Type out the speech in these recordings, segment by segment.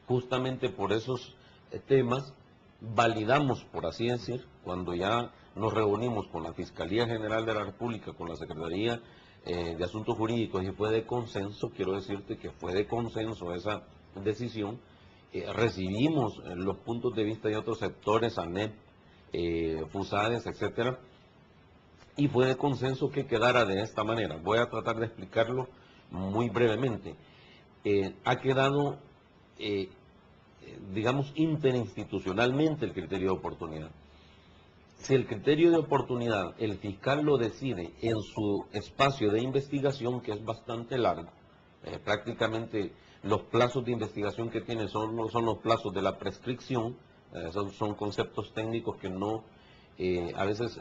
justamente por esos temas, validamos, por así decir, cuando ya nos reunimos con la Fiscalía General de la República, con la Secretaría de Asuntos Jurídicos, y fue de consenso, quiero decirte que fue de consenso esa decisión. Recibimos los puntos de vista de otros sectores, ANEP, FUSADES, etcétera, y fue de consenso que quedara de esta manera. Voy a tratar de explicarlo muy brevemente. Ha quedado, digamos, interinstitucionalmente el criterio de oportunidad. Si el criterio de oportunidad el fiscal lo decide en su espacio de investigación, que es bastante largo, prácticamente los plazos de investigación que tiene son los plazos de la prescripción, son conceptos técnicos que no, a veces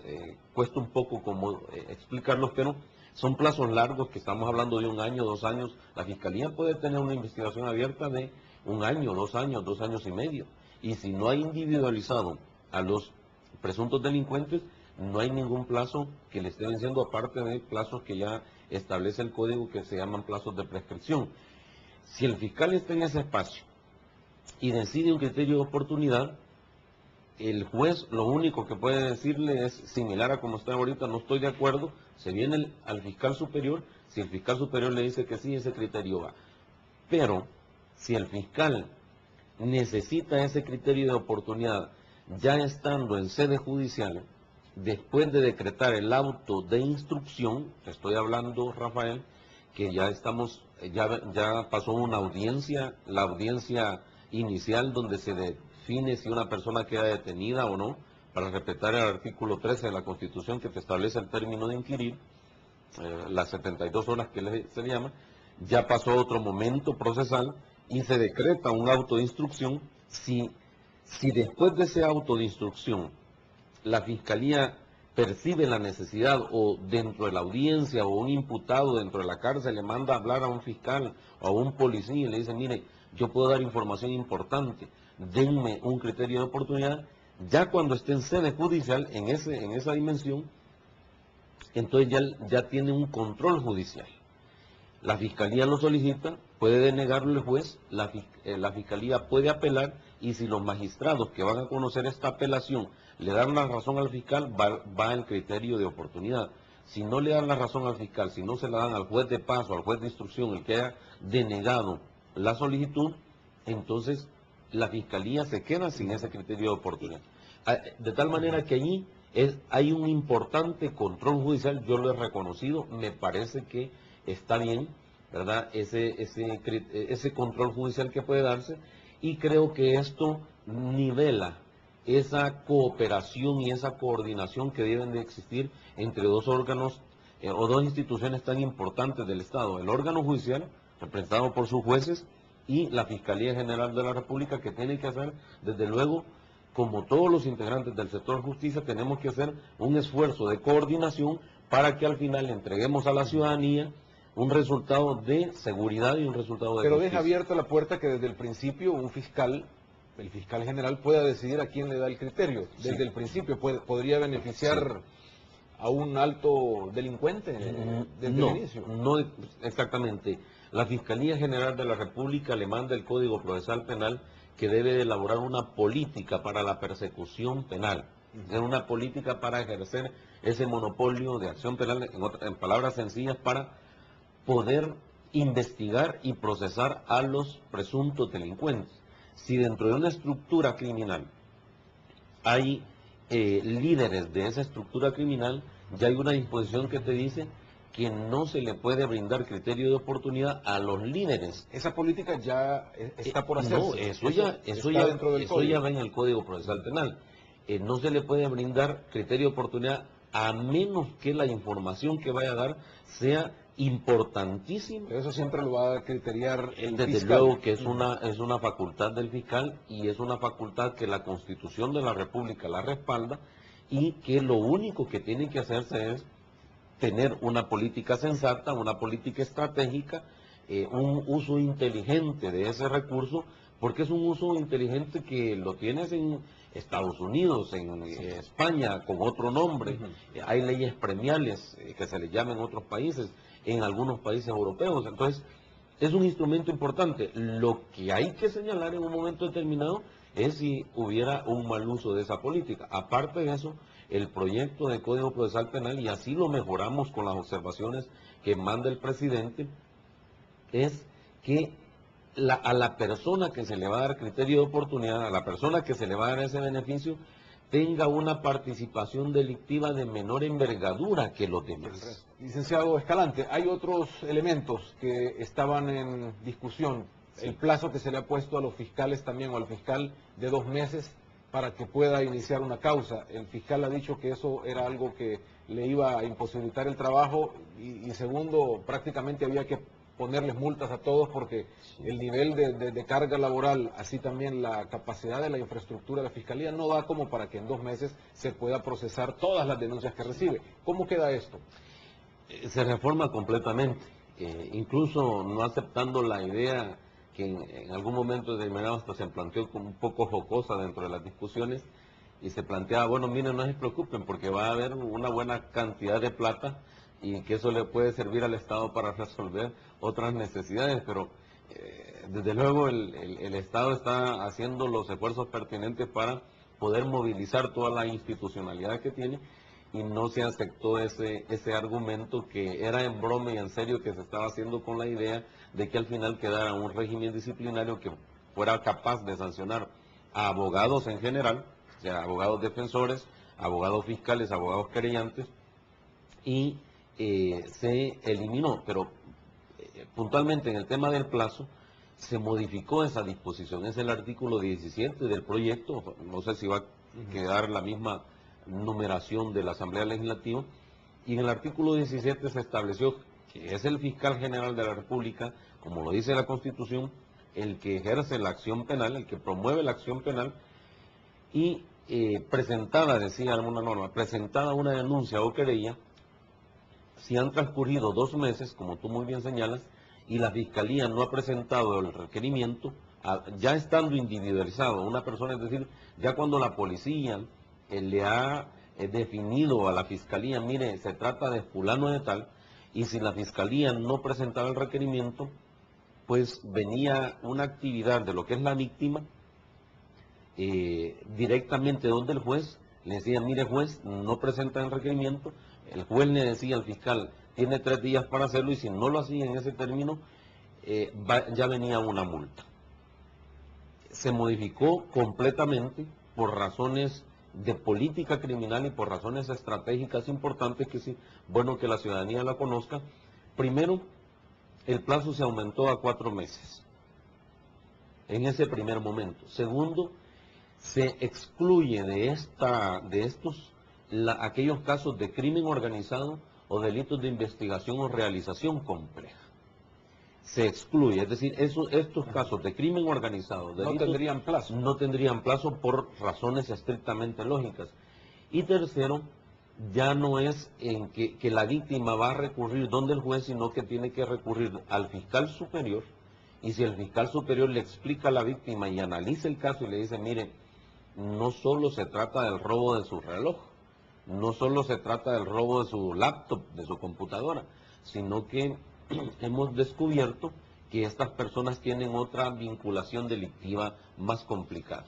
cuesta un poco como explicarlos, pero son plazos largos, que estamos hablando de 1 año, 2 años. La Fiscalía puede tener una investigación abierta de 1 año, 2 años, 2 años y medio, y si no hay individualizado a los presuntos delincuentes, no hay ningún plazo que le esté venciendo, aparte de plazos que ya establece el código, que se llaman plazos de prescripción. Si el fiscal está en ese espacio y decide un criterio de oportunidad, el juez lo único que puede decirle es similar a como está ahorita: no estoy de acuerdo. Se viene al fiscal superior. Si el fiscal superior le dice que sí, ese criterio va. Pero si el fiscal necesita ese criterio de oportunidad ya estando en sede judicial, después de decretar el auto de instrucción, estoy hablando, Rafael, que ya estamos, ya pasó una audiencia, la audiencia inicial, donde se define si una persona queda detenida o no, para respetar el artículo 13 de la Constitución, que te establece el término de inquirir, las 72 horas que se le llama. Ya pasó otro momento procesal y se decreta un auto de instrucción. Si después de ese auto de instrucción la Fiscalía percibe la necesidad, o dentro de la audiencia, o un imputado dentro de la cárcel le manda a hablar a un fiscal o a un policía y le dice: mire, yo puedo dar información importante, denme un criterio de oportunidad, ya cuando esté en sede judicial, en esa dimensión, entonces ya tiene un control judicial. La Fiscalía lo solicita, puede denegarlo el juez, la Fiscalía puede apelar, y si los magistrados que van a conocer esta apelación le dan la razón al fiscal, va el criterio de oportunidad. Si no le dan la razón al fiscal, si no se la dan al juez de paso, al juez de instrucción, el que haya denegado la solicitud, entonces la Fiscalía se queda sin ese criterio de oportunidad. De tal manera que allí hay un importante control judicial. Yo lo he reconocido, me parece que está bien, ¿verdad? Ese control judicial que puede darse, y creo que esto nivela esa cooperación y esa coordinación que deben de existir entre dos órganos o dos instituciones tan importantes del Estado: el órgano judicial, representado por sus jueces, y la Fiscalía General de la República, que tiene que hacer, desde luego, como todos los integrantes del sector justicia, tenemos que hacer un esfuerzo de coordinación para que al final entreguemos a la ciudadanía un resultado de seguridad y un resultado de Pero justicia. deja abierta la puerta que desde el principio el fiscal general, pueda decidir a quién le da el criterio. Desde Sí. el principio podría beneficiar a un alto delincuente desde el inicio. No exactamente. La Fiscalía General de la República le manda el Código Procesal Penal, que debe de elaborar una política para la persecución penal, es una política para ejercer ese monopolio de acción penal, en palabras sencillas, para poder investigar y procesar a los presuntos delincuentes. Si dentro de una estructura criminal hay líderes de esa estructura criminal, ya hay una disposición que te dice que no se le puede brindar criterio de oportunidad a los líderes. Esa política ya está por hacerse. No, eso ya va en el Código Procesal Penal. No se le puede brindar criterio de oportunidad a menos que la información que vaya a dar sea importantísima. Pero eso siempre lo va a criteriar el Desde fiscal. luego que es una facultad del fiscal, y es una facultad que la Constitución de la República la respalda, y que lo único que tiene que hacerse es tener una política sensata, una política estratégica, un uso inteligente de ese recurso, porque es un uso inteligente que lo tienes en Estados Unidos, en España con otro nombre. Hay leyes premiales que se le llaman en otros países, en algunos países europeos. Entonces, es un instrumento importante. Lo que hay que señalar en un momento determinado es si hubiera un mal uso de esa política. Aparte de eso, el proyecto de Código Procesal Penal, y así lo mejoramos con las observaciones que manda el presidente, es que a la persona que se le va a dar criterio de oportunidad, a la persona que se le va a dar ese beneficio, tenga una participación delictiva de menor envergadura que los demás. Licenciado Escalante, hay otros elementos que estaban en discusión. Sí. El plazo que se le ha puesto a los fiscales también, o al fiscal, de 2 meses para que pueda iniciar una causa. El fiscal ha dicho que eso era algo que le iba a imposibilitar el trabajo y segundo, prácticamente había que ponerles multas a todos porque el nivel de carga laboral, así también la capacidad de la infraestructura de la Fiscalía no da como para que en 2 meses se pueda procesar todas las denuncias que recibe. ¿Cómo queda esto? Se reforma completamente, incluso no aceptando la idea que en algún momento determinado hasta se planteó como un poco jocosa dentro de las discusiones y se planteaba, bueno, miren, no se preocupen porque va a haber una buena cantidad de plata y que eso le puede servir al Estado para resolver otras necesidades, pero desde luego el Estado está haciendo los esfuerzos pertinentes para poder movilizar toda la institucionalidad que tiene y no se aceptó ese argumento que era en broma y en serio que se estaba haciendo con la idea de que al final quedara un régimen disciplinario que fuera capaz de sancionar a abogados en general, o sea, abogados defensores, abogados fiscales, abogados querellantes, y se eliminó, pero puntualmente en el tema del plazo, se modificó esa disposición, es el artículo 17 del proyecto, no sé si va a quedar la misma numeración de la Asamblea Legislativa, y en el artículo 17 se estableció que es el fiscal general de la República, como lo dice la Constitución, el que ejerce la acción penal, el que promueve la acción penal, y presentada, decía alguna norma, presentada una denuncia o querella, si han transcurrido 2 meses, como tú muy bien señalas, y la Fiscalía no ha presentado el requerimiento, ya estando individualizado una persona, es decir, ya cuando la policía le ha definido a la Fiscalía, mire, se trata de fulano de tal, y si la Fiscalía no presentaba el requerimiento, pues venía una actividad de lo que es la víctima, directamente donde el juez le decía, mire juez, no presenta el requerimiento, el juez le decía al fiscal, tiene 3 días para hacerlo y si no lo hacía en ese término, ya venía una multa. Se modificó completamente por razones de política criminal y por razones estratégicas importantes que sí, bueno que la ciudadanía la conozca. Primero, el plazo se aumentó a 4 meses en ese primer momento. Segundo, se excluye de estos aquellos casos de crimen organizado o delitos de investigación o realización compleja. Se excluye, es decir, estos casos de crimen organizado, No tendrían plazo. no tendrían plazo por razones estrictamente lógicas. Y tercero, ya no es en que la víctima va a recurrir donde el juez, sino que tiene que recurrir al fiscal superior, y si el fiscal superior le explica a la víctima y analiza el caso y le dice, mire, no solo se trata del robo de su reloj, no solo se trata del robo de su laptop, de su computadora, sino que hemos descubierto que estas personas tienen otra vinculación delictiva más complicada.